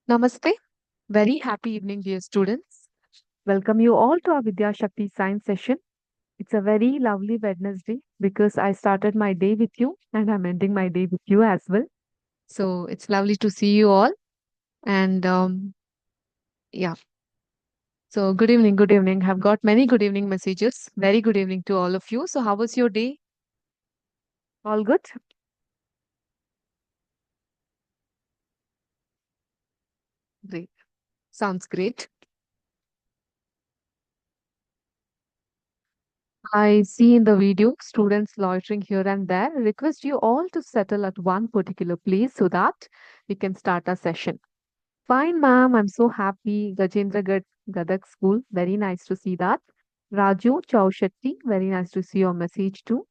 Namaste. Very happy evening, dear students. Welcome you all to our Vidya Shakti science session. It's a very lovely Wednesday because I started my day with you and I'm ending my day with you as well. So it's lovely to see you all. And yeah, so good evening, good evening. I've got many good evening messages. Very good evening to all of you. So, how was your day? All good? Great. Sounds great. I see in the video students loitering here and there. Request you all to settle at one particular place so that we can start our session. Fine, ma'am. I'm so happy. Gajendragarh Gadak School. Very nice to see that. Raju Chaushetti. Very nice to see your message too.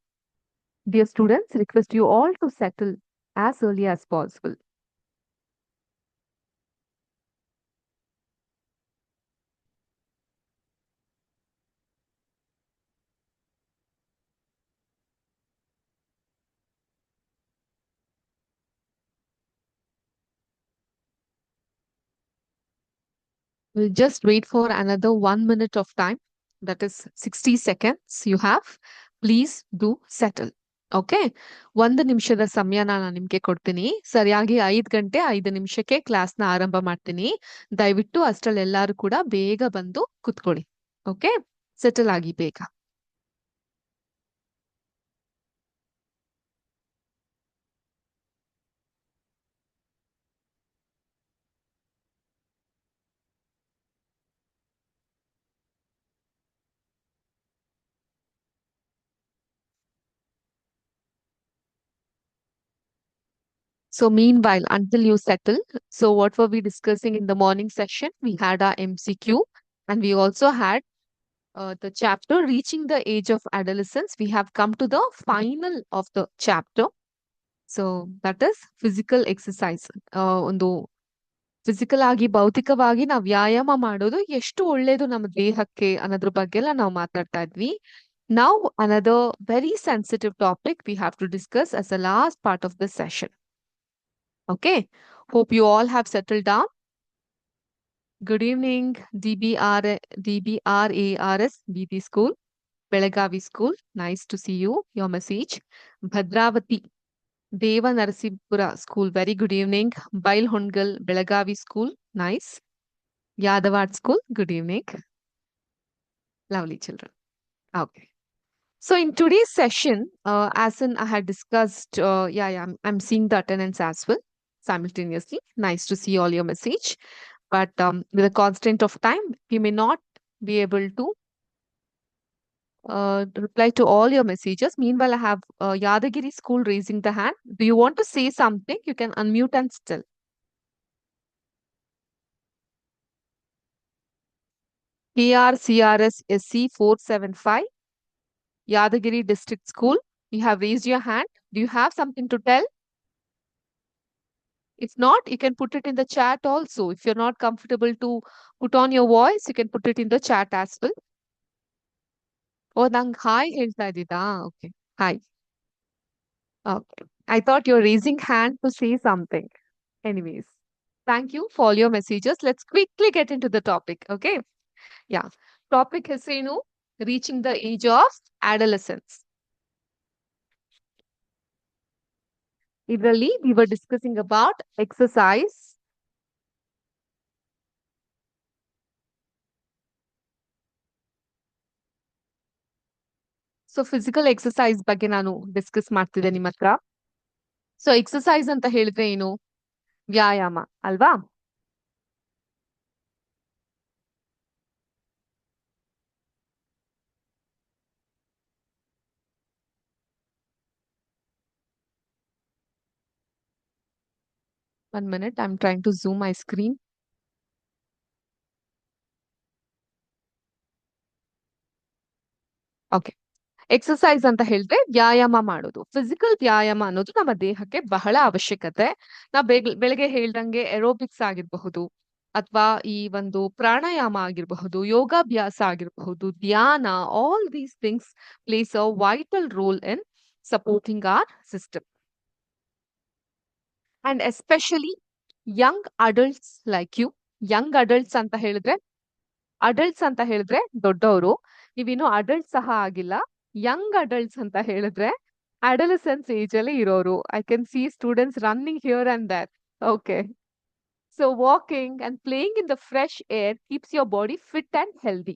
Dear students, request you all to settle as early as possible. We'll just wait for another 1 minute of time. That is 60 seconds you have. Please do settle. Okay 1 ನಿಮಿಷದ ಸಮಯ ನಾನು ನಿಮ್ಗೆ ಕೊಡ್ತೀನಿ ಸರಿಯಾಗಿ 5 ಗಂಟೆ 5 ನಿಮಿಷಕ್ಕೆ ಕ್ಲಾಸ್ನ ಆರಂಭ ಮಾಡ್ತೀನಿ ದಯವಿಟ್ಟು ಅಷ್ಟರಲ್ಲಿ ಎಲ್ಲರೂ ಕೂಡ ಬೇಗ ಬಂದು ಕುತ್ಕೊಳ್ಳಿ ಓಕೆ ಸೆಟಲ್ ಆಗಿ ಬೇಗ So, meanwhile, until you settle, so what were we discussing in the morning session? We had our MCQ and we also had the chapter Reaching the Age of Adolescence. We have come to the final of the chapter. So, that is physical exercise. ಒಂದು physical ಆಗಿ ಭೌತಿಕವಾಗಿ ನಾವು ವ್ಯಾಯಾಮ ಮಾಡೋದು ಎಷ್ಟು ಒಳ್ಳೇದು ನಮ್ಮ ದೇಹಕ್ಕೆ ಅನ್ನೋದ್ರ ಬಗ್ಗೆ ಎಲ್ಲ ನಾವು ಮಾತಾಡ್ತಾ ಇದ್ವಿ ನಾವು another very sensitive topic we have to discuss as a last part of this session. Okay, hope you all have settled down. Good evening, DBRARS BT School, Belagavi School. Nice to see you. Your message. Bhadravati, Deva Narasimhapura School. Very good evening. Bail Hongal, Belagavi School. Nice. Yadavad School. Good evening. Lovely children. Okay. So in today's session, as in I had discussed, I'm seeing the attendance as well simultaneously. Nice to see all your message. But with a constant of time, we may not be able to reply to all your messages. Meanwhile, I have Yadagiri School raising the hand. Do you want to say something? You can unmute and still. KRCRS SC 475, Yadagiri District School. You have raised your hand. Do you have something to tell? If not, you can put it in the chat also. If you're not comfortable to put on your voice, you can put it in the chat as well. Oh, ನಂಗ್ hi ಹೇಳ್ತಾ ಇದ್ದಿದ್ದಾ? Okay. Hi. Okay. I thought you're raising hand to say something. Anyways, thank you for all your messages. Let's quickly get into the topic. Okay. Yeah. Topic is, reaching the age of adolescence. Idರಲ್ಲಿ, we were discussing about exercise. So, physical exercise ಬಗ್ಗೆ ನಾನು discuss ಮಾಡ್ತಿದ್ದೆ ನಿಮ್ಮ ಹತ್ರ. So exercise ಅಂತ ಹೇಳಿದ್ರೆ ಏನು ವ್ಯಾಯಾಮ ಅಲ್ವಾ 1 minute, I'm trying to zoom my screen. Okay exercise ಅಂತ ಹೇಳಿದ್ರೆ ವ್ಯಾಯಾಮ ಮಾಡೋದು ಫಿಸಿಕಲ್ ವ್ಯಾಯಾಮ ಅನ್ನೋದು ನಮ್ಮ ದೇಹಕ್ಕೆ ಬಹಳ ಅವಶ್ಯಕತೆ ನಾವು ಬೆಳಗ್ಗೆ ಹೇಳ್ದಂಗೆ ಎರೋಬಿಕ್ಸ್ ಆಗಿರಬಹುದು ಅಥವಾ ಈ ಒಂದು ಪ್ರಾಣಾಯಾಮ ಆಗಿರಬಹುದು ಯೋಗಾಭ್ಯಾಸ ಆಗಿರಬಹುದು ಧ್ಯಾನ all these things plays a vital role in supporting our system and especially young adults like you. Young adults ಅಂತ ಹೇಳಿದ್ರೆ ದೊಡ್ಡವರು. ನೀವಿನ್ನು ಅಡಲ್ಟ್ ಸಹ ಆಗಿಲ್ಲ. ಯಂಗ್ ಅಡಲ್ಟ್ಸ್ ಅಂತ ಹೇಳಿದ್ರೆ ಅಡಲಸೆನ್ಸ್ ಏಜ್ ಅಲ್ಲಿ ಇರೋರು. I can see students running here and there. Okay. So walking and playing in the fresh air keeps your body fit and healthy.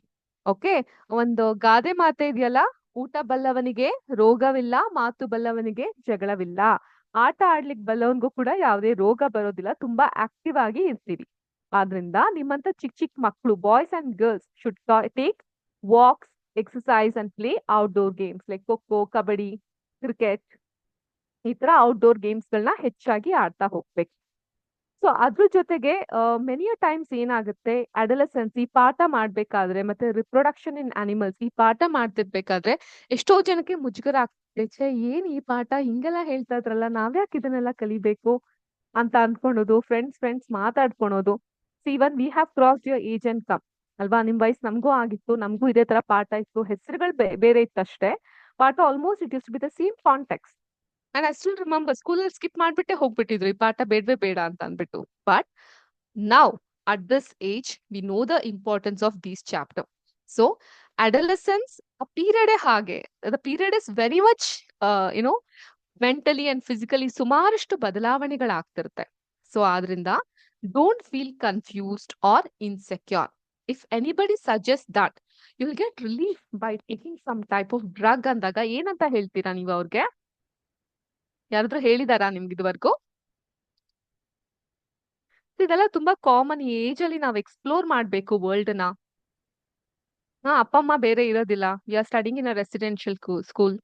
Okay. ಒಂದು ಗಾದೆ ಮಾತೆ ಇದೆಯಲ್ಲ, ಊಟ ಬಲ್ಲವನಿಗೆ ರೋಗವಿಲ್ಲ, ಮಾತು ಬಲ್ಲವನಿಗೆ ಜಗಳವಿಲ್ಲ. ಆಟ ಆಡ್ಲಿಕ್ಕೆ ಬಲ್ಲವನಿಗೂ ಕೂಡ ಯಾವುದೇ ರೋಗ ಬರೋದಿಲ್ಲ. ತುಂಬಾ ಆಕ್ಟಿವ್ ಆಗಿ ಇರ್ತೀವಿ. ಆದ್ರಿಂದ ನಿಮ್ಮಂತ ಚಿಕ್ಕ ಚಿಕ್ಕ ಮಕ್ಕಳು, boys and girls, should take walks, exercise and play outdoor games like kho kho, kabaddi, cricket, ಈ ತರ ಔಟ್ಡೋರ್ ಗೇಮ್ಸ್ ಗಳನ್ನ ಹೆಚ್ಚಾಗಿ ಆಡ್ತಾ ಹೋಗ್ಬೇಕು. ಸೊ ಅದ್ರ ಜೊತೆಗೆ ಮೆನಿ ಟೈಮ್ಸ್ ಏನಾಗುತ್ತೆ, ಅಡಲಸೆನ್ಸ್ ಈ ಪಾಠ ಮಾಡ್ಬೇಕಾದ್ರೆ, ಮತ್ತೆ ರಿಪ್ರೊಡಕ್ಷನ್ ಇನ್ ಅನಿಮಲ್ಸ್ ಈ ಪಾಠ ಮಾಡ್ತಿರ್ಬೇಕಾದ್ರೆ ಎಷ್ಟೋ ಜನಕ್ಕೆ ಮುಜುಗರ ಆಗ್ತದೆ. ಛೇ, ಏನ್ ಈ ಪಾಠ ಹಿಂಗೆಲ್ಲ ಹೇಳ್ತಾ ಇದ್ರಲ್ಲ, ನಾವ್ಯಾಕೆ ಇದನ್ನೆಲ್ಲ ಕಲಿಬೇಕು ಅಂತ ಅನ್ಕೊಳೋದು, ಫ್ರೆಂಡ್ಸ್ ಮಾತಾಡ್ಕೊಳೋದು. Even we have cross your age and come ಅಲ್ವಾ. ನಿಮ್ ವಯಸ್ಸು ನಮಗೂ ಆಗಿತ್ತು, ನಮಗೂ ಇದೇ ತರ ಪಾಠ ಇತ್ತು, ಹೆಸರುಗಳು ಬೇರೆ ಇತ್ತು ಅಷ್ಟೇ. ಪಾಠ almost it used to be the same context. And I still remember ಸ್ಕೂಲಲ್ಲಿ ಸ್ಕಿಪ್ ಮಾಡ್ಬಿಟ್ಟೆ ಹೋಗ್ಬಿಟ್ಟಿದ್ರು, ಈ ಪಾಠ ಬೇಡವೇ ಬೇಡ ಅಂತ ಅಂದ್ಬಿಟ್ಟು. But now at this age we know the importance of these chapter. So adolescence a period ಹಾಗೆ, the period is very much you know mentally and physically ಸುಮಾರಷ್ಟು ಬದಲಾವಣೆಗಳಾಗ್ತಿರುತ್ತೆ. ಸೊ ಆದ್ರಿಂದ don't feel confused or insecure. If anybody suggest that you will get relief by taking some type of drug ಅಂದಾಗ ಏನಂತ ಹೇಳ್ತೀರಾ ನೀವು ಅವ್ರಿಗೆ? ಯಾರಾದ್ರೂ ಹೇಳಿದಾರಾ ನಿಮ್ಗೆ ಇದುವರೆಗೂ? ಇದೆಲ್ಲ ತುಂಬಾ ಕಾಮನ್. ಈ ಏಜ್ ಅಲ್ಲಿ ನಾವ್ ಎಕ್ಸ್ಪ್ಲೋರ್ ಮಾಡ್ಬೇಕು ವರ್ಲ್ಡ್ ನ. ಅಪ್ಪ ಅಮ್ಮ ಬೇರೆ ಇರೋದಿಲ್ಲ. We are studying in a residential school.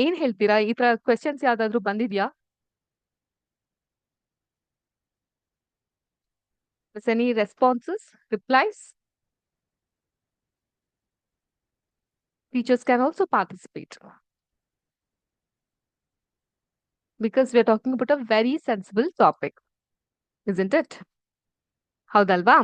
ಏನ್ ಹೇಳ್ತೀರಾ? ಈ ತರ ಕ್ವೆಶನ್ಸ್ ಯಾವ್ದಾದ್ರು ಬಂದಿದ್ಯಾ? Any responses, replies? Teachers can also participate because we are talking about a very sensible topic, isn't it? ಹೌದಲ್ವಾ?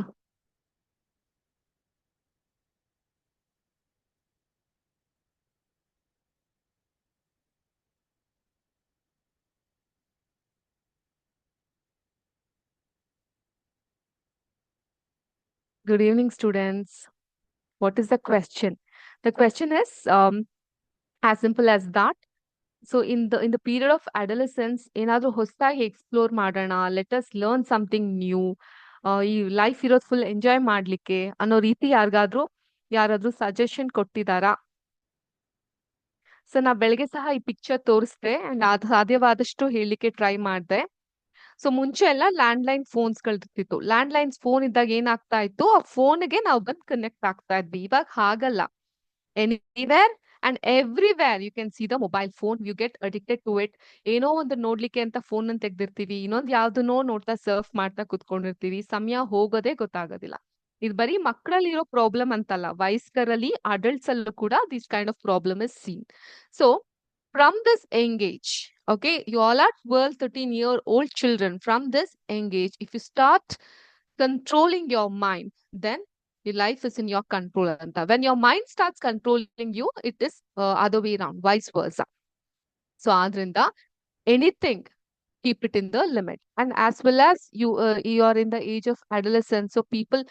Good evening, students. What is the question? The question is as simple as that. So in the period of adolescence, ಏನಾದ್ರೂ ಹೊಸದಾಗಿ explore ಮಾಡೋಣ, let us learn something new, ಈ life ಇರೋದು full enjoy ಮಾಡ್ಲಿಕ್ಕೆ ಅನ್ನೋ ರೀತಿ ಯಾರಾದ್ರೂ ಸಜೆಷನ್ ಕೊಟ್ಟಿದಾರಾ? ಸೊ ನಾ ಬೆಳಗ್ಗೆ ಸಹ ಈ ಪಿಕ್ಚರ್ ತೋರಿಸ್ದೆ ಅಂಡ್ ಸಾಧ್ಯವಾದಷ್ಟು ಹೇಳಲಿಕ್ಕೆ ಟ್ರೈ ಮಾಡಿದೆ. ಸೊ ಮುಂಚೆ ಎಲ್ಲ ಲ್ಯಾಂಡ್ ಲೈನ್ ಫೋನ್ಸ್ ಗಳಿರ್ತಿತ್ತು. ಲ್ಯಾಂಡ್ ಲೈನ್ಸ್ ಫೋನ್ ಇದ್ದಾಗ ಏನಾಗ್ತಾ ಇತ್ತು, ಆ ಫೋನ್ಗೆ ನಾವು ಬಂದು ಕನೆಕ್ಟ್ ಆಗ್ತಾ ಇದ್ವಿ. ಇವಾಗ ಹಾಗಲ್ಲ. Anywhere and everywhere you can see the mobile phone, you get addicted to it. ಏನೋ ಒಂದು ನೋಡ್ಲಿಕ್ಕೆ ಅಂತ ಫೋನ್ ಅನ್ನು ತೆಗ್ದಿರ್ತೀವಿ, ಇನ್ನೊಂದು ಯಾವ್ದನ್ನೋ ನೋಡ್ತಾ ಸರ್ಫ್ ಮಾಡ್ತಾ ಕುತ್ಕೊಂಡಿರ್ತೀವಿ. ಸಮಯ ಹೋಗೋದೇ ಗೊತ್ತಾಗೋದಿಲ್ಲ. ಇದು ಬರೀ ಮಕ್ಕಳಲ್ಲಿ ಇರೋ ಪ್ರಾಬ್ಲಮ್ ಅಂತಲ್ಲ, ವಯಸ್ಕರಲ್ಲಿ, ಅಡಲ್ಟ್ಸ್ ಅಲ್ಲೂ ಕೂಡ this kind of problem is scene. So from this engage, okay, you all are 12 13-year-old children. From this engage, if you start controlling your mind, then your life is in your control. When your mind starts controlling you, it is other way around, vice versa. So adrinda anything, keep it in the limit. And as well as you are in the age of adolescence, so people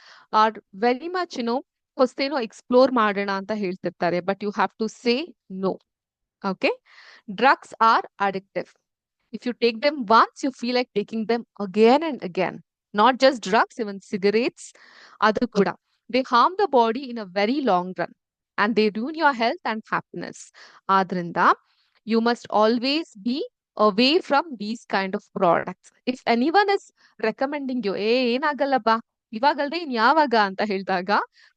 are very much ಹೊಸ್ತೇನೋ explore ಮಾಡೋಣ ಅಂತ ಹೇಳ್ತಿರ್ತಾರೆ, but you have to say no. Okay, drugs are addictive. If you take them once, you feel like taking them again and again. Not just drugs, even cigarettes, other kuda. They harm the body in a very long run and they ruin your health and happiness. Adrinda, you must always be away from these kind of products. If anyone is recommending you, ಏನಆಗಲ್ಲ ಬಾ, ಇವಾಗಲ್ದೆ ಇನ್ ಯಾವಾಗ ಅಂತ ಹೇಳಿದಾಗ,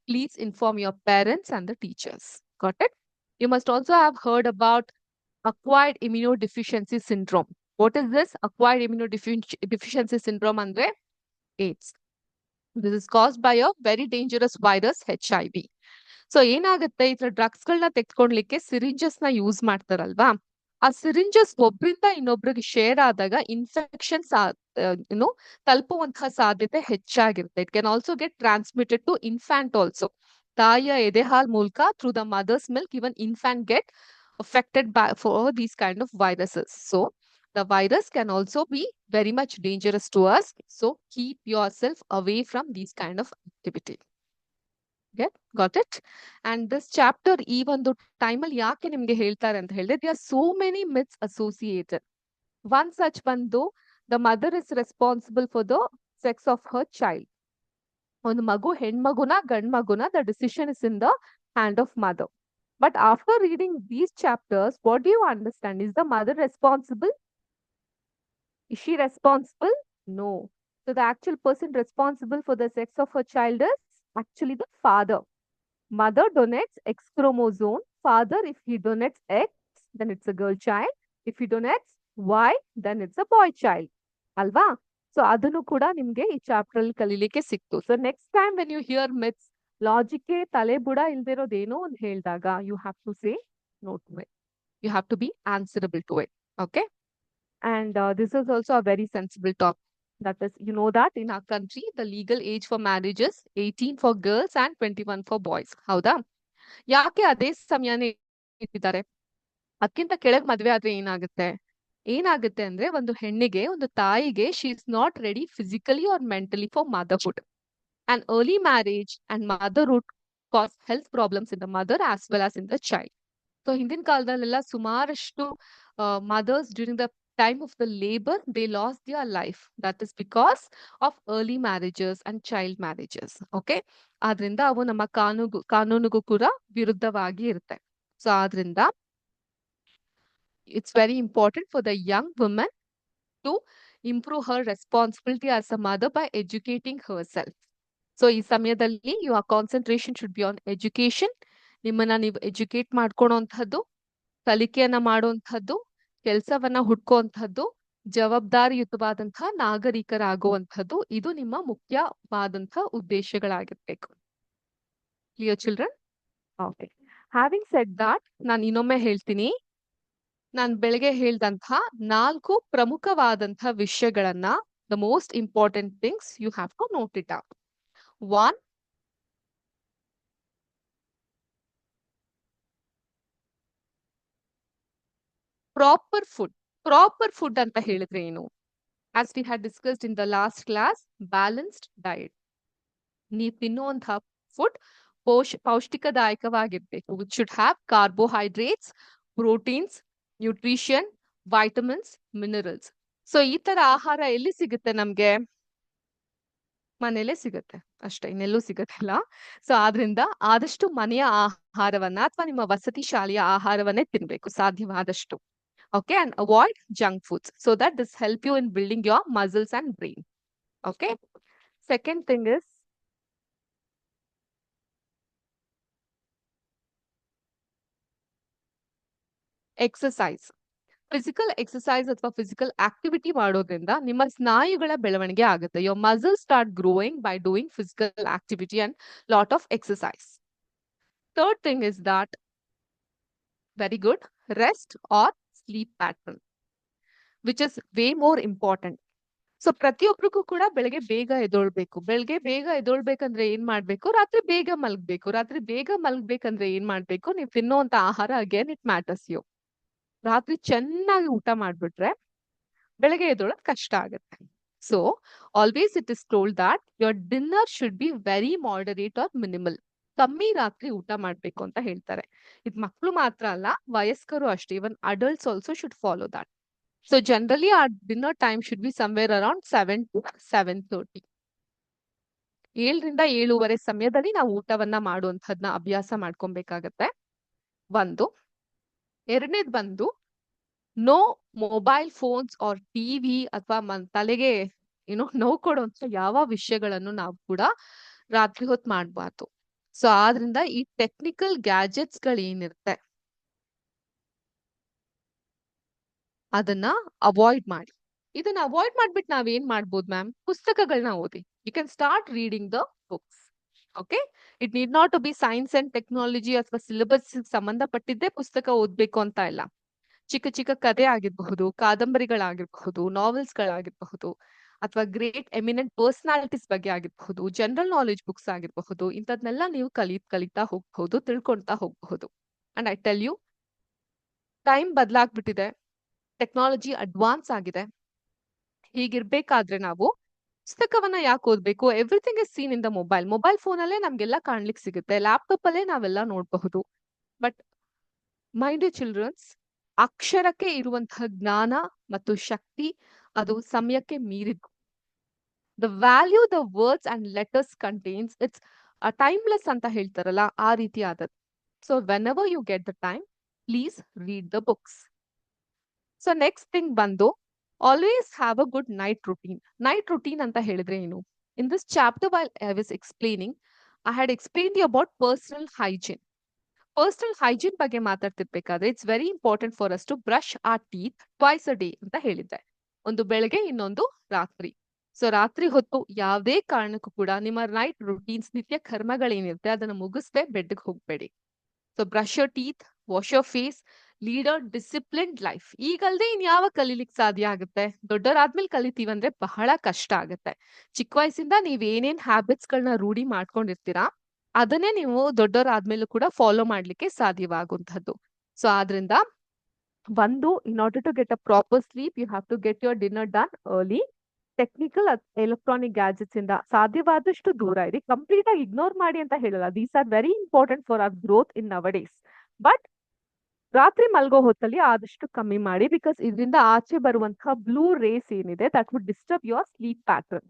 please inform your parents and the teachers. Got it? You must also have heard about acquired immunodeficiency syndrome. What is this? Acquired immunodeficiency syndrome andre AIDS. This is caused by a very dangerous virus, HIV. So ಏನಾಗುತ್ತೆ, ಈ ತರ drugs ಗಳನ್ನ ತೆಗೆದುಕೊಳ್ಳಿಕ್ಕೆ syringes ನ use ಮಾಡ್ತಾರಲ್ವಾ, ಆ syringes ಒಬ್ರಿಂದ ಇನ್ನೊಬ್ರಿಗೆ share ಆದಾಗ infections ತಲುಪುವಂತಹ ಸಾಧ್ಯತೆ ಹೆಚ್ಚಾಗಿರುತ್ತೆ. It can also get transmitted to infant also. ತಾಯಿಯ ಎದೆಹಾಲ್ ಮೂಲಕ through the mother's milk, even infant get affected by for these kind of viruses. So the virus can also be very much dangerous to us. So keep yourself away from these kind of activity. Got it? And this chapter ಈ ಒಂದು ಟೈಮಲ್ಲಿ ಯಾಕೆ ನಿಮ್ಗೆ ಹೇಳ್ತಾರೆ ಅಂತ ಹೇಳಿದ್ರೆ there are so many myths associated. One such ಬಂದು the mother is responsible for the sex of her child. ಒಂದು ಮಗು ಹೆಣ್ಮಗುನ ಗಂಡ್ ಮಗುನ the decision is in the hand of mother. But after reading these chapters, what do you understand? Is the mother responsible? Is she responsible? No. So the actual person responsible for the sex of her child is actually the father. Mother donates X chromosome. Father, if he donates X, then it's a girl child. If he donates Y, then it's a boy child. Alva? So adunu kuda nimge ee chapter alli kalilike siktu. So next time when you hear myths, logic ke tale buda ildirodeno and heldaga, you have to say no to it. You have to be answerable to it. Okay? And this is also a very sensible topic. That is, you know that in our country, the legal age for marriage is 18 for girls and 21 for boys. ಹೌದಾ? ಯಾಕೆ ಅದೇ ಸಮಯನೇ ಇಟ್ಟಿದ್ದಾರೆ? ಅದಕ್ಕಿಂತ ಕೆಳಗೆ ಮದುವೆ ಆದ್ರೆ ಏನಾಗುತ್ತೆ ಅಂದ್ರೆ ಒಂದು ಹೆಣ್ಣಿಗೆ ಒಂದು ತಾಯಿಗೆ she is not ready physically or mentally for motherhood. And early marriage and motherhood cause health problems in the mother as well as in the child. So ಹಿಂದಿನ ಕಾಲದಲ್ಲೆಲ್ಲ ಸುಮಾರಷ್ಟು mothers during the time of the labor, they lost their life. That is because of early marriages and child marriages. Okay? ಆದ್ರಿಂದ ಅವು ನಮ್ಮ ಕಾನೂನಿಗೂ ಕೂಡ ವಿರುದ್ಧವಾಗಿ ಇರುತ್ತೆ. So ಆದ್ರಿಂದ it's very important for the young woman to improve her responsibility as a mother by educating herself. So ಈ ಸಮಯದಲ್ಲಿ your concentration should be on education. ನಿಮ್ಮನ್ನ ನೀವು ಎಜುಕೇಟ್ ಮಾಡ್ಕೊಳೋಂಥದ್ದು, ಕಲಿಕೆಯನ್ನ ಮಾಡುವಂಥದ್ದು, ಕೆಲಸವನ್ನ ಹುಡ್ಕುವಂಥದ್ದು, ಜವಾಬ್ದಾರಿಯುತವಾದಂತಹ ನಾಗರಿಕರಾಗುವಂಥದ್ದು, ಇದು ನಿಮ್ಮ ಮುಖ್ಯವಾದಂತಹ ಉದ್ದೇಶಗಳಾಗಿರ್ಬೇಕು. Clear children? Okay. Having said that, ನಾನು ಇನ್ನೊಮ್ಮೆ ಹೇಳ್ತೀನಿ, ನಾನು ಬೆಳಗ್ಗೆ ಹೇಳ್ದಂತಹ 4 ಪ್ರಮುಖವಾದಂತಹ ವಿಷಯಗಳನ್ನ, the most important things you have to note it out. 1, proper food. Proper food ಅಂತ ಹೇಳಿದ್ರೆ ಏನು? As we had discussed in the last class, balanced diet. ನೀವು ತಿನ್ನುವಂತಹ ಫುಡ್ ಪೌಷ್ಟಿಕದಾಯಕವಾಗಿರ್ಬೇಕು. Which should have carbohydrates, proteins, nutrition, vitamins, minerals. So ಈ ತರ ಆಹಾರ ಎಲ್ಲಿ ಸಿಗುತ್ತೆ ನಮ್ಗೆ? ಮನೇಲೆ ಸಿಗುತ್ತೆ ಅಷ್ಟೇ, ಇನ್ನೆಲ್ಲೂ ಸಿಗತ್ತಿಲ್ಲ. ಸೊ ಆದ್ರಿಂದ ಆದಷ್ಟು ಮನೆಯ ಆಹಾರವನ್ನ ಅಥವಾ ನಿಮ್ಮ ವಸತಿ ಶಾಲೆಯ ಆಹಾರವನ್ನೇ ತಿನ್ಬೇಕು ಸಾಧ್ಯವಾದಷ್ಟು. Okay, and avoid junk foods so that this help you in building your muscles and brain. Okay. Second thing is exercise. Physical exercise ಅಥವಾ physical activity ಮಾಡೋದ್ರಿಂದ ನಿಮ್ಮ ಸ್ನಾಯುಗಳ ಬೆಳವಣಿಗೆ ಆಗುತ್ತೆ. Your muscles start growing by doing physical activity and lot of exercise. Third thing is that very good rest or sleep pattern, which is way more important. So ಪ್ರತಿಯೊಬ್ಬರಿಗೂ ಕೂಡ ಬೆಳಗ್ಗೆ ಬೇಗ ಎದ್ದೊಳ್ಬೇಕು. ಬೆಳಗ್ಗೆ ಬೇಗ ಎದ್ದೊಳ್ಬೇಕಂದ್ರೆ ಏನ್ ಮಾಡ್ಬೇಕು? ರಾತ್ರಿ ಬೇಗ ಮಲಗ್ಬೇಕು. ರಾತ್ರಿ ಬೇಗ ಮಲಗ್ಬೇಕಂದ್ರೆ ಏನ್ ಮಾಡ್ಬೇಕು? ನೀವು ತಿನ್ನುವಂತ ಆಹಾರ ಅಗೇನ್ ಇಟ್ ಮ್ಯಾಟರ್ಸ್ ಯು. ರಾತ್ರಿ ಚೆನ್ನಾಗಿ ಊಟ ಮಾಡ್ಬಿಟ್ರೆ ಬೆಳಗ್ಗೆ ಎದ್ದೊಳಕ್ ಕಷ್ಟ ಆಗುತ್ತೆ. So always it is told that your dinner should be very moderate or minimal. ಕಮ್ಮಿ ರಾತ್ರಿ ಊಟ ಮಾಡ್ಬೇಕು ಅಂತ ಹೇಳ್ತಾರೆ. ಇದು ಮಕ್ಕಳು ಮಾತ್ರ ಅಲ್ಲ, ವಯಸ್ಕರು ಅಷ್ಟೇ. Even adults also should follow that. So generally our dinner time should be somewhere around 7 to 7:30. 7ರಿಂದ 7:30 ಸಮಯದಲ್ಲಿ ನಾವು ಊಟವನ್ನ ಮಾಡುವಂತಹದ್ನ ಅಭ್ಯಾಸ ಮಾಡ್ಕೊಬೇಕಾಗತ್ತೆ. ಒಂದು. ಎರಡನೇದು ಬಂದು no mobile phones or TV ಅಥವಾ ತಲೆಗೆ ನೋವು ಕೊಡುವಂತ ಯಾವ ವಿಷಯಗಳನ್ನು ನಾವು ಕೂಡ ರಾತ್ರಿ ಹೊತ್ತು ಮಾಡಬಾರ್ದು. ಸೊ ಆದ್ರಿಂದ ಈ ಟೆಕ್ನಿಕಲ್ ಗ್ಯಾಜೆಟ್ಸ್ ಗಳು ಏನಿರುತ್ತೆ ಅದನ್ನ ಅವಾಯ್ಡ್ ಮಾಡಿ. ಇದನ್ನ ಅವಾಯ್ಡ್ ಮಾಡ್ಬಿಟ್ಟು ನಾವೇನ್ ಮಾಡ್ಬೋದು ಮ್ಯಾಮ್? ಪುಸ್ತಕಗಳನ್ನ ಓದಿ. You can start reading the books. Okay, it need not to be science and technology ಅಥವಾ ಸಿಲೆಬಸ್ ಸಂಬಂಧಪಟ್ಟಿದ್ದೇ ಪುಸ್ತಕ ಓದ್ಬೇಕು ಅಂತ ಇಲ್ಲ. ಚಿಕ್ಕ ಚಿಕ್ಕ ಕಥೆ ಆಗಿರಬಹುದು, ಕಾದಂಬರಿಗಳಾಗಿರಬಹುದು, ನಾವೆಲ್ಸ್ ಗಳಾಗಿರಬಹುದು, ಅಥವಾ ಗ್ರೇಟ್ ಎಮಿನೆಂಟ್ ಪರ್ಸನಾಲಿಟೀಸ್ ಬಗ್ಗೆ ಆಗಿರಬಹುದು, ಜನರಲ್ ನಾಲೆಜ್ ಬುಕ್ಸ್ ಆಗಿರಬಹುದು, ಇಂಥದ್ನೆಲ್ಲ ನೀವು ಕಲಿತಾ ಹೋಗ್ಬಹುದು, ತಿಳ್ಕೊಂತಾ ಹೋಗ್ಬಹುದು. And I tell you, time ಬದಲಾಗ್ಬಿಟ್ಟಿದೆ. ಟೆಕ್ನಾಲಜಿ ಅಡ್ವಾನ್ಸ್ ಆಗಿದೆ. ಹೀಗಿರ್ಬೇಕಾದ್ರೆ ನಾವು ಪುಸ್ತಕವನ್ನ ಯಾಕೆ ಓದ್ಬೇಕು? Everything is seen in the mobile. Mobile phone ಅಲ್ಲೇ ನಮ್ಗೆಲ್ಲ ಕಾಣ್ಲಿಕ್ಕೆ ಸಿಗುತ್ತೆ, ಲ್ಯಾಪ್ಟಾಪ್ ಅಲ್ಲೇ ನಾವೆಲ್ಲ ನೋಡಬಹುದು. ಬಟ್ ಮೈ ಡಿಯರ್ ಚಿಲ್ಡ್ರನ್ಸ್, ಅಕ್ಷರಕ್ಕೆ ಇರುವಂತಹ ಜ್ಞಾನ ಮತ್ತು ಶಕ್ತಿ ಅದು ಸಮಯಕ್ಕೆ ಮೀರಿದ್ದು. The value the words and letters contains it's timeless ಅಂತ ಹೇಳ್ತಾರಲ್ಲ, ಆ ರೀತಿ ಆದದ್ದು. So whenever you get the time, please read the books. So next thing ಬಂದು always have a good night routine. Night routine ಅಂತ ಹೇಳಿದ್ರೆ ಏನು? In this chapter while I was explaining, I had explained you about personal hygiene. Personal hygiene ಬಗ್ಗೆ ಮಾತಾಡ್ತಿರ್ಬೇಕಾದ್ರೆ it's very important for us to brush R teeth twice a day ಅಂತ ಹೇಳಿದ್ದೆ. ಒಂದು ಬೆಳಗ್ಗೆ, ಇನ್ನೊಂದು ರಾತ್ರಿ. ಸೊ ರಾತ್ರಿ ಹೊತ್ತು ಯಾವುದೇ ಕಾರಣಕ್ಕೂ ಕೂಡ ನಿಮ್ಮ ನೈಟ್ ರುಟೀನ್ಸ್, ನಿತ್ಯ ಕರ್ಮಗಳೇನಿರುತ್ತೆ ಅದನ್ನ ಮುಗಿಸ್ದೆ ಬೆಡ್ಗೆ ಹೋಗ್ಬೇಡಿ. So brush your teeth, wash your face, lead a disciplined life. ಈಗಲ್ದೆ ಇನ್ಯಾವ ಕಲೀಲಿಕ್ಕೆ ಸಾಧ್ಯ ಆಗುತ್ತೆ? ದೊಡ್ಡವರಾದ್ಮೇಲೆ ಕಲಿತೀವಂದ್ರೆ ಬಹಳ ಕಷ್ಟ ಆಗುತ್ತೆ. ಚಿಕ್ಕ ವಯಸ್ಸಿಂದ ನೀವ್ ಏನೇನ್ ಹ್ಯಾಬಿಟ್ಸ್ ಗಳನ್ನ ರೂಢಿ ಮಾಡ್ಕೊಂಡಿರ್ತೀರಾ ಅದನ್ನೇ ನೀವು ದೊಡ್ಡವರಾದ್ಮೇಲೂ ಕೂಡ ಫಾಲೋ ಮಾಡ್ಲಿಕ್ಕೆ ಸಾಧ್ಯವಾಗುವಂತಹದ್ದು. ಸೊ ಆದ್ರಿಂದ ಒಂದು, in order to get a proper sleep, you have to get your dinner done early. Technical electronic gadgets ಇಂದ ಸಾಧ್ಯವಾದಷ್ಟು ದೂರ ಇರಿ. ಕಂಪ್ಲೀಟ್ ಆಗಿ ಇಗ್ನೋರ್ ಮಾಡಿ ಅಂತ ಹೇಳಲ್ಲ. These are very important for our growth in ನವ ಡೇಸ್. ಬಟ್ ರಾತ್ರಿ ಮಲ್ಗೋ ಹೊತ್ತಲ್ಲಿ ಆದಷ್ಟು ಕಮ್ಮಿ ಮಾಡಿ, ಬಿಕಾಸ್ ಇದರಿಂದ ಆಚೆ ಬರುವಂತಹ ಬ್ಲೂ ರೇಸ್ ಏನಿದೆ that would disturb your sleep pattern.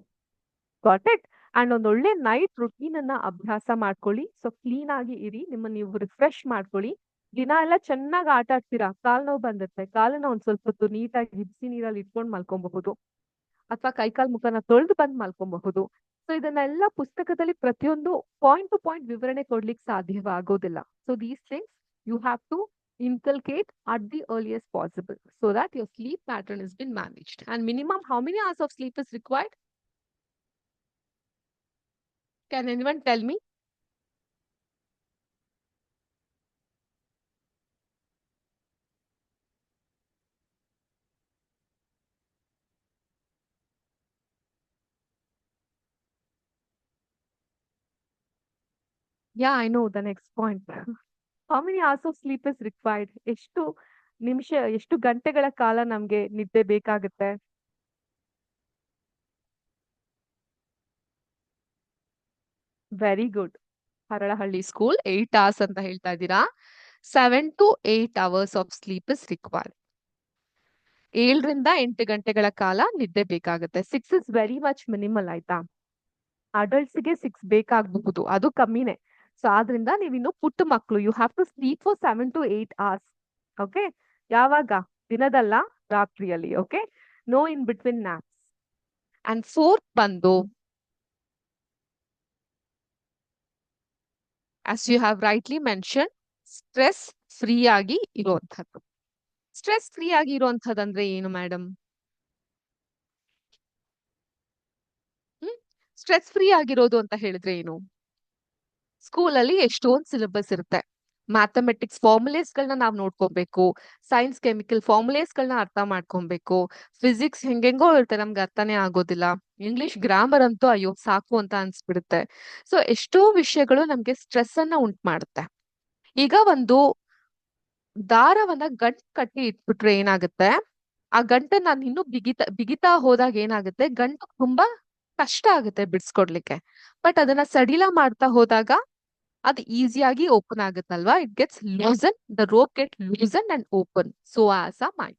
Got it? And ಒಂದ್ ಒಳ್ಳೆ ನೈಟ್ ರುಟೀನ್ ಅನ್ನ ಅಭ್ಯಾಸ ಮಾಡ್ಕೊಳ್ಳಿ. ಸೊ ಕ್ಲೀನ್ ಆಗಿ ಇರಿ, ನಿಮ್ಮನ್ನ ನೀವು ರಿಫ್ರೆಶ್ ಮಾಡ್ಕೊಳ್ಳಿ. ದಿನ ಎಲ್ಲ ಚೆನ್ನಾಗಿ ಆಟ ಆಡ್ತೀರಾ, ಕಾಲ್ ನೋವು ಬಂದಿರುತ್ತೆ, ಕಾಲನ್ನ ಒಂದ್ ಸ್ವಲ್ಪ ಹೊತ್ತು ನೀಟಾಗಿ ಬಿಸಿ ನೀರಲ್ಲಿ ಇಟ್ಕೊಂಡು ಮಲ್ಕೊಬಹುದು, ಅಥವಾ ಕೈಕಾಲ್ ಮುಖನ ತೊಳೆದು ಬಂದು ಮಲ್ಕೊಬಹುದು. ಸೊ ಇದನ್ನೆಲ್ಲ ಪುಸ್ತಕದಲ್ಲಿ ಪ್ರತಿಯೊಂದು ಪಾಯಿಂಟ್ ಟು ಪಾಯಿಂಟ್ ವಿವರಣೆ ಕೊಡ್ಲಿಕ್ಕೆ ಸಾಧ್ಯವಾಗೋದಿಲ್ಲ. So these things you have to inculcate at the earliest possible so that your sleep pattern has been managed. And minimum, how many hours of sleep is required? Can anyone tell me? Yeah, I know the next point. How many hours of sleep is required? ಎಷ್ಟು ನಿಮಿಷ, ಎಷ್ಟು ಗಂಟೆಗಳ ಕಾಲ ನಮ್ಗೆ ನಿದ್ದೆ ಬೇಕಾಗುತ್ತೆ? Very good. Haralahalli school 8 hours ಅಂತ ಹೇಳ್ತಾ ಇದ್ದೀರಾ. 7 to 8 hours of sleep is required. 7 ರಿಂದ 8 ಗಂಟೆಗಳ ಕಾಲ ನಿದ್ದೆ ಬೇಕಾಗುತ್ತೆ. 6 is ವೆರಿ ಮಚ್ ಮಿನಿಮಲ್, ಆಯ್ತಾ? ಅಡಲ್ಟ್ಸ್ಗೆ 6 ಬೇಕಾಗಬಹುದು, ಅದು ಕಮ್ಮಿನೇ. ಸೊ ಆದ್ರಿಂದ ನೀವಿನ್ನು ಪುಟ್ಟ ಮಕ್ಕಳು, you have to sleep for 7 to 8 hours. Okay? ಯಾವಾಗ? ದಿನದಲ್ಲ, ರಾತ್ರಿಯಲ್ಲಿ. Okay? No in between naps. And fourth ಬಂದು, as you have rightly mentioned, stress free ಆಗಿ ಇರುವಂಥದ್ದು. ಸ್ಟ್ರೆಸ್ ಫ್ರೀ ಆಗಿ ಇರುವಂಥದ್ದು ಅಂದ್ರೆ ಏನು ಮೇಡಮ್? ಸ್ಟ್ರೆಸ್ ಫ್ರೀ ಆಗಿರೋದು ಅಂತ ಹೇಳಿದ್ರೆ ಏನು? ಸ್ಕೂಲಲ್ಲಿ ಎಷ್ಟೊಂದು ಸಿಲೆಬಸ್ ಇರುತ್ತೆ. ಮ್ಯಾಥಮೆಟಿಕ್ಸ್ ಫಾರ್ಮುಲೇಸ್ ಗಳನ್ನ ನಾವು ನೋಡ್ಕೊಬೇಕು, ಸೈನ್ಸ್ ಕೆಮಿಕಲ್ ಫಾರ್ಮುಲೇಸ್ ಗಳನ್ನ ಅರ್ಥ ಮಾಡ್ಕೊಬೇಕು, ಫಿಸಿಕ್ಸ್ ಹೆಂಗೆಂಗೋ ಇರುತ್ತೆ, ನಮ್ಗೆ ಅರ್ಥನೇ ಆಗೋದಿಲ್ಲ. ಇಂಗ್ಲಿಷ್ ಗ್ರಾಮರ್ ಅಂತೂ ಅಯ್ಯೋ ಸಾಕು ಅಂತ ಅನ್ಸ್ಬಿಡುತ್ತೆ. ಸೊ ಎಷ್ಟೋ ವಿಷಯಗಳು ನಮ್ಗೆ ಸ್ಟ್ರೆಸ್ ಅನ್ನ ಉಂಟು ಮಾಡುತ್ತೆ. ಈಗ ಒಂದು ದಾರವನ್ನ ಗಂಟ್ ಕಟ್ಟಿ ಇಟ್ಬಿಟ್ರೆ ಏನಾಗುತ್ತೆ, ಆ ಗಂಟನ್ನ ನಾನು ಇನ್ನೂ ಬಿಗಿತಾ ಹೋದಾಗ ಏನಾಗುತ್ತೆ, ಗಂಟು ತುಂಬಾ ಕಷ್ಟ ಆಗುತ್ತೆ ಬಿಡಿಸ್ಕೊಡ್ಲಿಕ್ಕೆ. ಬಟ್ ಅದನ್ನ ಸಡಿಲ ಮಾಡ್ತಾ ಹೋದಾಗ ಅದು ಈಸಿಯಾಗಿ ಓಪನ್ ಆಗುತ್ತಲ್ವಾ? It gets loosen, the rope get loosen and open, so as a mind.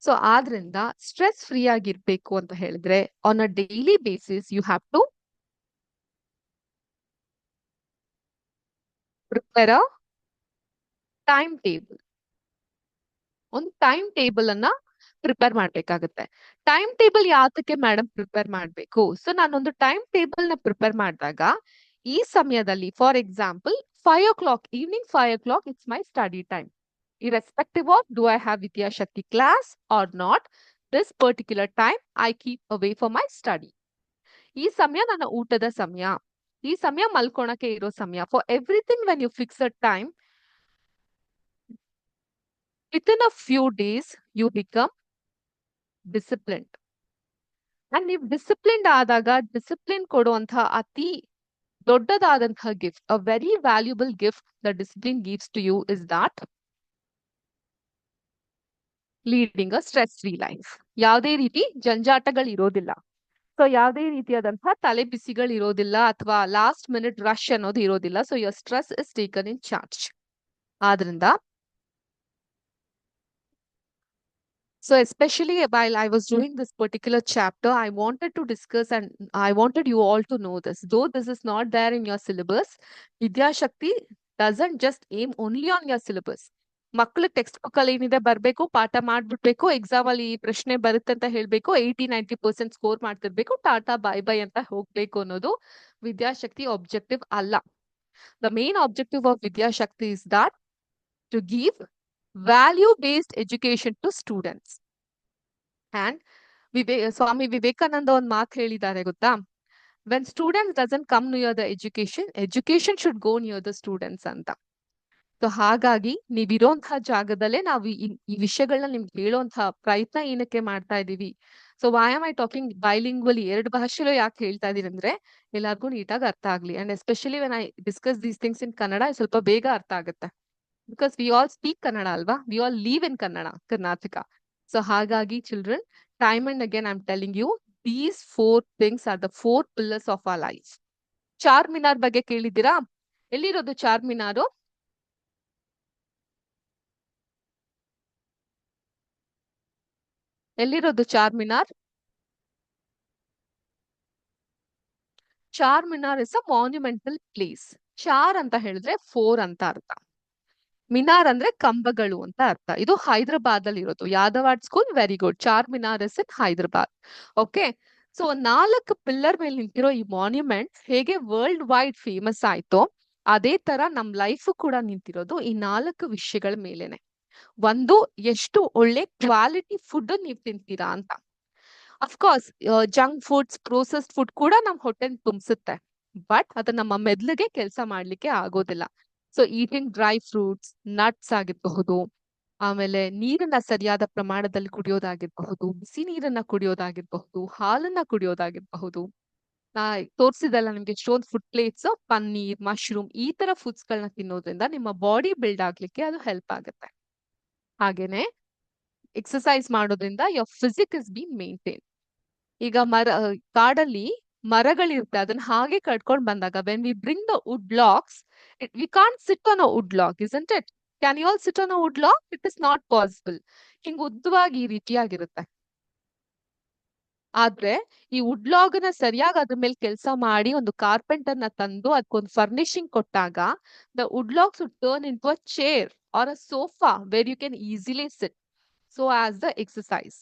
So ಆದ್ರಿಂದ ಸ್ಟ್ರೆಸ್ ಫ್ರೀ ಆಗಿರ್ಬೇಕು ಅಂತ ಹೇಳಿದ್ರೆ on a daily basis you have to prepare a time table. ಒಂದು ಟೈಮ್ ಟೇಬಲ್ ಅನ್ನ ಪ್ರಿಪೇರ್ ಮಾಡ್ಬೇಕಾಗುತ್ತೆ. Time table ಯಾತಕ್ಕೆ madam prepare ಮಾಡ್ಬೇಕು? So ನಾನೊಂದು ಟೈಮ್ ಟೇಬಲ್ ನ ಪ್ರಿಪೇರ್ ಮಾಡಿದಾಗ ಈ ಸಮಯದಲ್ಲಿ, for example 5 o'clock, evening 5 o'clock it's my study time. Irrespective of do I have Vidya Shakti class or not, this particular time I keep away for my study. ಈ ಸಮಯ ನನ್ನ ಊಟದ ಸಮಯ, ಈ ಸಮಯ ಮಲ್ಕೊಳಕ್ಕೆ ಇರೋ ಸಮಯ. For everything when you fix a time, within a few days you become disciplined. And ನೀವು ಡಿಸಿಪ್ಲಿನ್ಡ್ ಆದಾಗ, ಡಿಸಿಪ್ಲಿನ್ ಕೊಡುವಂತಹ ಅತಿ ದೊಡ್ಡದಾದಂತಹ gift, a very valuable gift the discipline gives to you is that leading a stress free life. ಯಾವುದೇ ರೀತಿ ಜಂಜಾಟಗಳು ಇರೋದಿಲ್ಲ. So ಯಾವುದೇ ರೀತಿಯಾದಂತಹ ತಲೆ ಬಿಸಿಗಳು ಇರೋದಿಲ್ಲ ಅಥವಾ ಲಾಸ್ಟ್ ಮಿನಿಟ್ ರಶ್ ಅನ್ನೋದು ಇರೋದಿಲ್ಲ. So your stress is taken in charge. ಆದ್ರಿಂದ so especially while I was doing this particular chapter, I wanted to discuss and I wanted you all to know this. Though this is not there in your syllabus, Vidya Shakti doesn't just aim only on your syllabus. ಮಕ್ಕಳು text book ಅಲ್ಲಿ ಏನಿದೆ ಬರ್ಬೇಕು, ಪಾಠ ಮಾಡ್ಬಿಡ್ಬೇಕು, exam ಅಲ್ಲಿ ಈ ಪ್ರಶ್ನೆ ಬರುತ್ತೆ ಅಂತ ಹೇಳ್ಬೇಕು, 80-90% ಸ್ಕೋರ್ ಮಾಡ್ತಿರ್ಬೇಕು, ಟಾಟಾ ಬೈ ಬೈ ಅಂತ ಹೋಗ್ಬೇಕು ಅನ್ನೋದು ವಿದ್ಯಾಶಕ್ತಿ ಆಬ್ಜೆಕ್ಟಿವ್ ಅಲ್ಲ. The main objective of Vidyashakti is that to give value based education to students. And Swami Vivekananda ಒಂದ್ ಮಾತು ಹೇಳಿದ್ದಾರೆ ಗೊತ್ತಾ, when students doesn't come near the education, education should go near the students ಅಂತ. So ಹಾಗಾಗಿ ನೀವಿರೋಂತಹ ಜಾಗದಲ್ಲೇ ನಾವು ಈ ವಿಷಯಗಳನ್ನ ನಿಮ್ಗೆ ಹೇಳೋಂತಹ ಪ್ರಯತ್ನ ಏನಕ್ಕೆ ಮಾಡ್ತಾ ಇದೀವಿ. So why am I talking bilingually, ಎರಡು ಭಾಷೆಲೂ ಯಾಕೆ ಹೇಳ್ತಾ ಇದೀನಿ ಅಂದ್ರೆ ಎಲ್ಲಾರ್ಗು ನೀಟಾಗಿ ಅರ್ಥ ಆಗ್ಲಿ. And especially when I discuss these things in Kannada ಸ್ವಲ್ಪ ಬೇಗ ಅರ್ಥ ಆಗುತ್ತೆ. Because we all speak Kannada ಅಲ್ವಾ, we all live in Kannada, Karnataka. So ಹಾಗಾಗಿ children, time and again I'm telling you, these 4 things are the 4 pillars of our life. ಚಾರ್ ಮಿನಾರ್ ಬಗ್ಗೆ ಕೇಳಿದ್ದೀರಾ? ಎಲ್ಲಿರೋದು ಚಾರ್ ಮಿನಾರು? ಎಲ್ಲಿರೋದು ಚಾರ್ ಮಿನಾರ್? ಚಾರ್ Minar is a monumental place. ಚಾರ್ ಅಂತ ಹೇಳಿದ್ರೆ 4 ಅಂತ ಅರ್ಥ. ಮಿನಾರ್ ಅಂದ್ರೆ ಕಂಬಗಳು ಅಂತ ಅರ್ಥ. ಇದು ಹೈದರಾಬಾದ್ ಅಲ್ಲಿ ಇರೋದು. Yadwad school, very good. Char Minar is in Hyderabad. Okay. So 4 pillar ಮೇಲೆ ನಿಂತಿರೋ ಈ ಮಾನ್ಯುಮೆಂಟ್ ಹೇಗೆ ವರ್ಲ್ಡ್ ವೈಡ್ ಫೇಮಸ್ ಆಯ್ತೋ, ಅದೇ ತರ ನಮ್ ಲೈಫ್ ಕೂಡ ನಿಂತಿರೋದು ಈ 4 ವಿಷಯಗಳ ಮೇಲೆನೆ. ಒಂದು, ಎಷ್ಟು ಒಳ್ಳೆ ಕ್ವಾಲಿಟಿ ಫುಡ್ ನೀವ್ ತಿಂತೀರಾ ಅಂತ. Of course junk foods, processed food ಕೂಡ ನಮ್ ಹೊಟ್ಟೆ ತುಂಬಿಸುತ್ತೆ, ಬಟ್ ಅದು ನಮ್ಮ ಮೆದ್ಲಿಗೆ ಕೆಲಸ ಮಾಡ್ಲಿಕ್ಕೆ ಆಗೋದಿಲ್ಲ. So eating dry fruits, nuts ಆಗಿರಬಹುದು, ಆಮೇಲೆ ನೀರನ್ನ ಸರಿಯಾದ ಪ್ರಮಾಣದಲ್ಲಿ ಕುಡಿಯೋದಾಗಿರ್ಬಹುದು, ಬಿಸಿ ನೀರನ್ನ ಕುಡಿಯೋದಾಗಿರ್ಬಹುದು, ಹಾಲನ್ನ ಕುಡಿಯೋದಾಗಿರ್ಬಹುದು. ನಾ ತೋರ್ಸಿದಲ್ಲ ನಿಮ್ಗೆ ಎಷ್ಟೊಂದು ಫುಡ್ ಪ್ಲೇಟ್ಸ್, ಪನ್ನೀರ್, ಮಶ್ರೂಮ್, ಈ ತರ ಫುಡ್ಸ್ ಗಳನ್ನ ತಿನ್ನೋದ್ರಿಂದ ನಿಮ್ಮ ಬಾಡಿ ಬಿಲ್ಡ್ ಆಗ್ಲಿಕ್ಕೆ ಅದು ಹೆಲ್ಪ್ ಆಗುತ್ತೆ. ಹಾಗೇನೆ ಎಕ್ಸಸೈಸ್ ಮಾಡೋದ್ರಿಂದ your physique is be maintain. ಈಗ ಕಾಡಲ್ಲಿ ಮರಗಳಿರುತ್ತೆ, ಅದನ್ನ ಹಾಗೆ ಕಟ್ಕೊಂಡ್ ಬಂದಾಗ when we bring the wood logs, we can't sit on a wood log, isn't it? Can you all sit on a wood log? It is not possible. ಹಿಂಗ್ ಉದ್ದವಾಗಿ ಈ ರೀತಿಯಾಗಿರುತ್ತೆ. ಆದ್ರೆ ಈ ವುಡ್ ಲಾಗ್ ನ ಸರಿಯಾಗಿ ಅದ್ರ ಮೇಲೆ ಕೆಲಸ ಮಾಡಿ ಒಂದು ಕಾರ್ಪೆಂಟರ್ ನ ತಂದು ಅದಕ್ಕೊಂದು ಫರ್ನಿಶಿಂಗ್ ಕೊಟ್ಟಾಗ the wood logs wood turn into a chair or a sofa where you can easily sit. So as the exercise,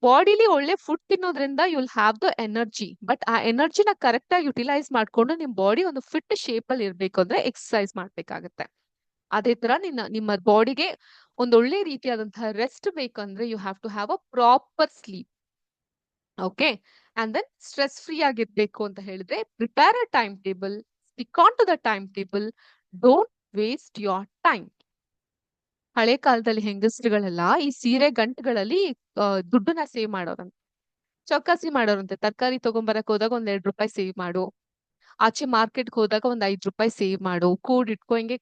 bodily ಒಳ್ಳೆ ಫುಡ್ ತಿನ್ನೋದ್ರಿಂದ you will have the energy, but ಆ ಎನರ್ಜಿನ correct ಆಗಿ utilise ಮಾಡ್ಕೊಂಡು ನಿಮ್ body ಒಂದು fit shape ಅಲ್ಲಿ ಇರ್ಬೇಕು ಅಂದ್ರೆ ಎಕ್ಸಸೈಸ್ ಮಾಡ್ಬೇಕಾಗತ್ತೆ. ಅದೇ ತರ ನಿಮ್ಮ ಬಾಡಿಗೆ ಒಂದೊಳ್ಳೆ ರೀತಿಯಾದಂತಹ ರೆಸ್ಟ್ ಬೇಕಂದ್ರೆ you have to have a proper sleep. Okay. And then stress free ಆಗಿರ್ಬೇಕು ಅಂತ ಹೇಳಿದ್ರೆ prepare a time table, stick on to the time table, don't waste your time. ಹಳೆ ಕಾಲದಲ್ಲಿ ಹೆಂಗಸರುಗಳೆಲ್ಲ ಈ ಸೀರೆ ಗಂಟುಗಳಲ್ಲಿ ದುಡ್ಡನ್ನ ಸೇವ್ ಮಾಡೋರಂತೆ, ಚೌಕಾಸಿ ಮಾಡೋರಂತೆ. ತರಕಾರಿ ತಗೊಂಬರಕ್ ಹೋದಾಗ ಒಂದ್ 2 ರೂಪಾಯಿ ಸೇವ್ ಮಾಡು, ಆಚೆ ಮಾರ್ಕೆಟ್ಗೆ ಹೋದಾಗ ಒಂದ್ 5 ರೂಪಾಯಿ ಸೇವ್ ಮಾಡು, ಕೂಡಿಟ್ಕೊ. ಹಿಂಗೆ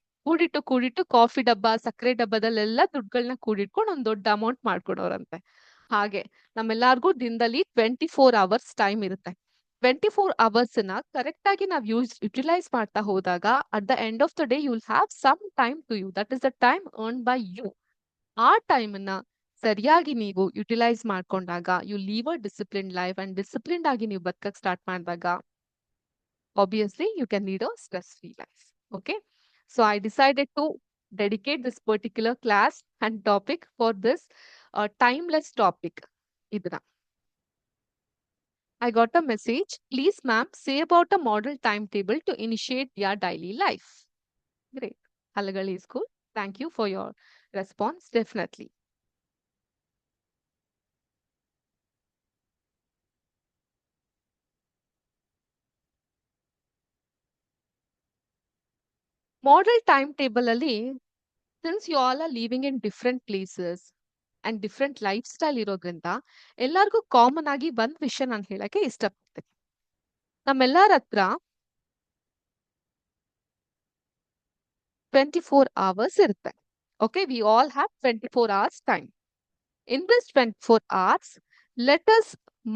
ಕೂಡಿಟ್ಟು ಕಾಫಿ ಡಬ್ಬ, ಸಕ್ಕರೆ ಡಬ್ಬದಲ್ಲೆಲ್ಲ ದುಡ್ಡುಗಳನ್ನ ಕೂಡಿಟ್ಕೊಂಡು ಒಂದ್ ದೊಡ್ಡ ಅಮೌಂಟ್ ಮಾಡ್ಕೊಡೋರಂತೆ. ಹಾಗೆ ನಮ್ಮೆಲ್ಲಾರ್ಗು ದಿನದಲ್ಲಿ 24 ಅವರ್ಸ್ ಟೈಮ್ ಇರುತ್ತೆ. 24 ಅವರ್ಸ್ ನ ಕರೆಕ್ಟ್ ಆಗಿ ನಾವ್ ಯುಟಿಲೈಸ್ ಮಾಡ್ತಾ ಹೋದಾಗ at the end of the day you will have some time to you, that is the time earn by you. ಆ ಟೈಮ್ ಅನ್ನ ಸರಿಯಾಗಿ ನೀವು ಯುಟಿಲೈಸ್ ಮಾಡ್ಕೊಂಡಾಗ you leave a discipline life, and disciplined ಆಗಿ ನೀವು ಬದುಕಕ್ ಸ್ಟಾರ್ಟ್ ಮಾಡಿದಾಗ obviously you can lead a stress-free life. Okay. So I decided to dedicate this particular class and topic for this timeless topic. Idna. I got a message. Please, ma'am, say about a model timetable to initiate their daily life. Great. Halagali is cool. Thank you for your response. Definitely. Model timetable ಅಲ್ಲಿ, since you all are living in different places and different life style ಇರೋದ್ರಿಂದ ಎಲ್ಲರಿಗೂ common ಆಗಿ ಒಂದ್ ವಿಷಯ ನಾನು ಹೇಳಕ್ಕೆ ಇಷ್ಟಪಡ್ತೀನಿ. ನಮ್ಮೆಲ್ಲರ ಹತ್ರ 24 ಅವರ್ಸ್ ಇರುತ್ತೆ. Okay, we all have 24 hours time. In this 24 hours, let us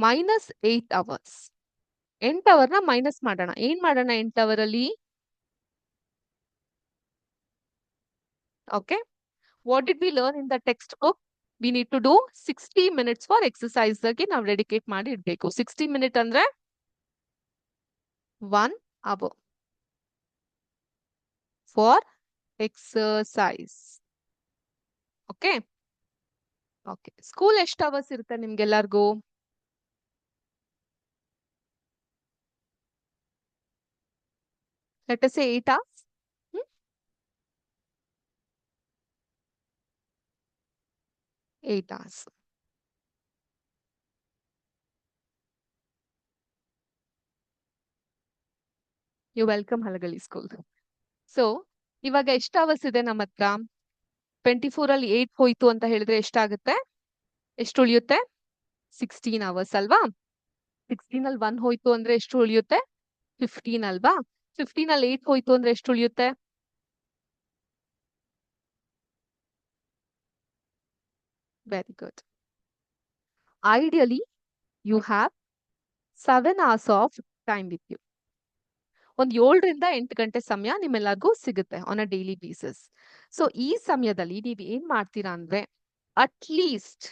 minus 8 hours. 8 ಅವರ್ನ minus ಮಾಡೋಣ. ಏನ್ ಮಾಡೋಣ 8 ಅವರಲ್ಲಿ? Okay. What did we learn in the textbook? We need to do 60 minutes for exercise ಗೆ ನಾವು ಡೆಡಿಕೇಟ್ ಮಾಡಿ ಇಡ್ಬೇಕು. 60 minute ಅಂದ್ರೆ 1 hour for exercise. Okay. Okay. School ಎಷ್ಟು ಅವರ್ಸ್ ಇರುತ್ತೆ ನಿಮ್ಗೆಲ್ಲರಿಗೂ? Let us say 8 hours. 8 hours. You welcome Halagali school. So ಇವಾಗ ಎಷ್ಟು ಅವರ್ಸ್ ಇದೆ ನಮ್ಮ ಹತ್ರ? 24 ಅಲ್ಲಿ 8 ಹೋಯ್ತು ಅಂತ ಹೇಳಿದ್ರೆ ಎಷ್ಟಾಗುತ್ತೆ? ಎಷ್ಟು ಉಳಿಯುತ್ತೆ? 16 ಅವರ್ಸ್ ಅಲ್ವಾ? 16 ಅಲ್ಲಿ 1 ಹೋಯ್ತು ಅಂದ್ರೆ ಎಷ್ಟು ಉಳಿಯುತ್ತೆ? 15 ಅಲ್ವಾ? 15 ಅಲ್ಲಿ 8 ಹೋಯ್ತು ಅಂದ್ರೆ ಎಷ್ಟು ಉಳಿಯುತ್ತೆ? Very good. Ideally you have 7 hours of time with you. ಒಂದ್ 7ರಿಂದ 8 ಗಂಟೆ ಸಮಯ ನಿಮ್ಮೆಲ್ಲರಿಗೂ ಸಿಗುತ್ತೆ on a daily basis. So ಈ ಸಮಯದಲ್ಲಿ ನೀವು ಏನ್ ಮಾಡ್ತೀರಾ ಅಂದ್ರೆ at least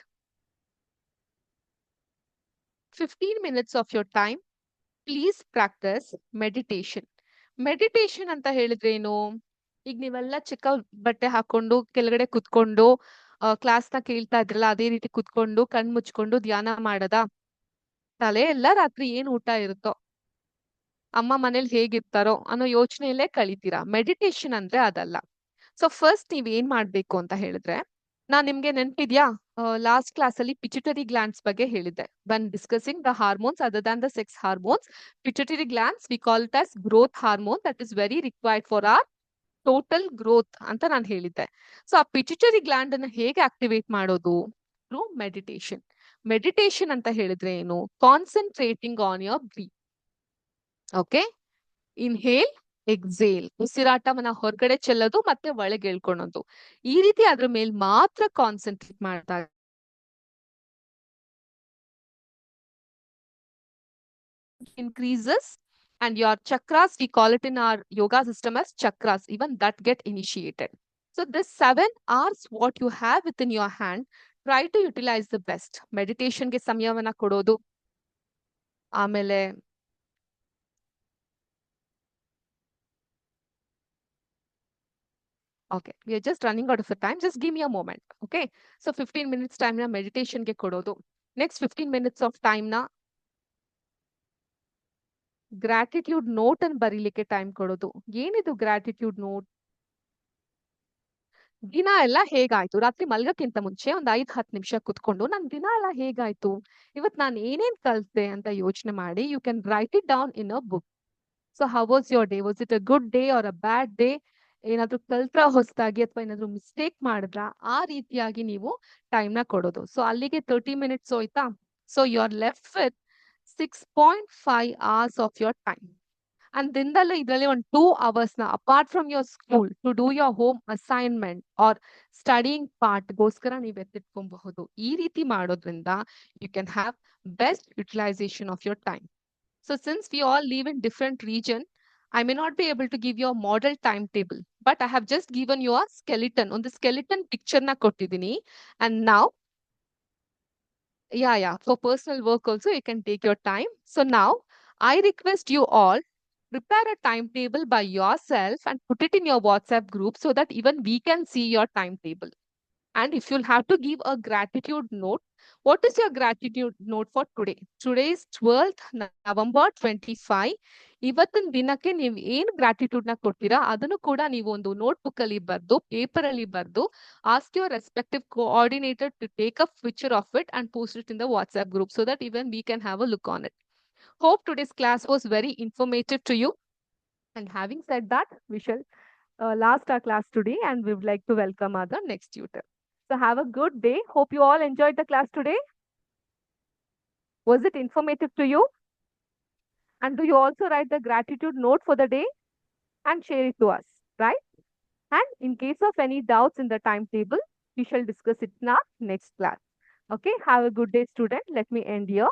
15 minutes of your time please practise meditation. Meditation ಅಂತ ಹೇಳಿದ್ರೆ ಏನು? ಈಗ ನೀವೆಲ್ಲ ಚಿಕ್ಕ ಬಟ್ಟೆ ಹಾಕೊಂಡು ಕೆಳಗಡೆ ಕುತ್ಕೊಂಡು ಕ್ಲಾಸ್ನ ಕೇಳ್ತಾ ಇದ್ರಲ್ಲ, ಅದೇ ರೀತಿ ಕುತ್ಕೊಂಡು ಕಣ್ ಮುಚ್ಕೊಂಡು ಧ್ಯಾನ ಮಾಡದ? ತಲೆ ಎಲ್ಲ ರಾತ್ರಿ ಏನ್ ಊಟ ಇರುತ್ತೋ, ಅಮ್ಮ ಮನೇಲಿ ಹೇಗಿರ್ತಾರೋ ಅನ್ನೋ ಯೋಚನೆಯಲ್ಲೇ ಕಳಿತೀರಾ. ಮೆಡಿಟೇಷನ್ ಅಂದ್ರೆ ಅದಲ್ಲ. ಸೊ ಫಸ್ಟ್ ನೀವ್ ಏನ್ ಮಾಡ್ಬೇಕು ಅಂತ ಹೇಳಿದ್ರೆ, ನಾನ್ ನಿಮ್ಗೆ ನೆನ್ಪಿದ್ಯಾ ಲಾಸ್ಟ್ ಕ್ಲಾಸ್ ಅಲ್ಲಿ ಪಿಟ್ಯುಟರಿ ಗ್ಲ್ಯಾಂಡ್ಸ್ ಬಗ್ಗೆ ಹೇಳಿದ್ದೆ. when discussing the hormones other than the sex hormones, pituitary glands we call it as growth hormone that is very required for our total growth ಅಂತ ನಾನು ಹೇಳಿದ್ದೆ. ಸೊ ಆ ಪಿಟ್ಯುಟರಿ ಗ್ಲ್ಯಾಂಡ್ ಅನ್ನ ಹೇಗೆ activate ಮಾಡೋದು? Through meditation. Meditation ಅಂತ ಹೇಳಿದ್ರೆ ಏನು? Concentrating on your breath. Okay. Inhale, exhale. ಉಸಿರಾಟವನ್ನ ಹೊರಗಡೆ ಚೆಲ್ಲೋದು ಮತ್ತೆ ಒಳಗೆ ಎಳ್ಕೊಳೋದು. ಈ ರೀತಿ ಅದ್ರ ಮೇಲೆ ಮಾತ್ರ ಕಾನ್ಸಂಟ್ರೇಟ್ ಮಾಡ್ತಾ increases and your chakras, we call it in our yoga system as chakras, even that get initiated. So this 7 hours what you have within your hand, try to utilize the best. Meditation ಗೆ ಸಮಯವನ್ನ ಕೊಡೋದು. ಆಮೇಲೆ okay, we are just running out of the time. Just give me a moment. Okay. So 15 minutes time na meditation ಗೆ ಕೊಡೋದು. Next 15 minutes of time na gratitude note ಅನ್ನು ಬರೀಲಿಕ್ಕೆ time ಕೊಡೋದು. ಏನಿದು ಗ್ರಾಟಿಟ್ಯೂಡ್ ನೋಟ್? ದಿನ ಎಲ್ಲ ಹೇಗಾಯ್ತು, ರಾತ್ರಿ ಮಲ್ಗಕ್ಕಿಂತ ಮುಂಚೆ ಒಂದ್ 5-10 ನಿಮಿಷ ಕುತ್ಕೊಂಡು ನನ್ ದಿನ ಎಲ್ಲ ಹೇಗಾಯ್ತು, ಇವತ್ ನಾನು ಏನೇನ್ ಕಲ್ತೆ ಅಂತ ಯೋಚನೆ ಮಾಡಿ you can write it down in a book. So how was your day? Was it a good day or a bad day? ಏನಾದ್ರು ಕಲ್ತ್ರ ಹೊಸದಾಗಿ ಅಥವಾ ಏನಾದ್ರು ಮಿಸ್ಟೇಕ್ ಮಾಡಿದ್ರ? ಆ ರೀತಿಯಾಗಿ ನೀವು ಟೈಮ್ ನ ಕೊಡೋದು. ಸೊ ಅಲ್ಲಿಗೆ 30 minutes ಹೋಯ್ತಾ? So you are left with 6.5 hours of your time. And ದಿನದಲ್ಲೂ ಇದರಲ್ಲಿ ಒಂದು 2 hours ನ apart from your school to do your home assignment or studying ಪಾರ್ಟ್ಗೋಸ್ಕರ ನೀವು ಎತ್ತಿಟ್ಕೊಬಹುದು. ಈ ರೀತಿ ಮಾಡೋದ್ರಿಂದ you can have best utilization of your time. So since we all live in different region, I may not be able to give you a model timetable, but I have just given you a skeleton. On the skeleton picture na kottidini. And now, yeah, for personal work also, you can take your time. So now, I request you all, prepare a timetable by yourself and put it in your WhatsApp group so that even we can see your timetable. And if you'll have to give a gratitude note, what is your gratitude note for today? Today is 12th November 25. ಇವತ್ತಿನ ದಿನಕ್ಕೆ ನೀವು ಏನ್ gratitude ನ ಕೊಡ್ತೀರಾ ಅದನ್ನು ಕೂಡ ನೀವು ಒಂದು ನೋಟ್ಬುಕ್ ಅಲ್ಲಿ ಬರ್ದು, ಪೇಪರ್ ಅಲ್ಲಿ ಬರ್ದು, ask your respective coordinator to take a picture of it and post it in the WhatsApp group so that even we can have a look on it. Hope today's class was very informative to you. And having said that, we shall last our class today and we would like to welcome our next tutor. So have a good day. Hope you all enjoyed the class today. Was it informative to you? And do you also write the gratitude note for the day and share it to us, right? And in case of any doubts in the timetable, we shall discuss it in our next class. Okay, have a good day, student. Let me end here.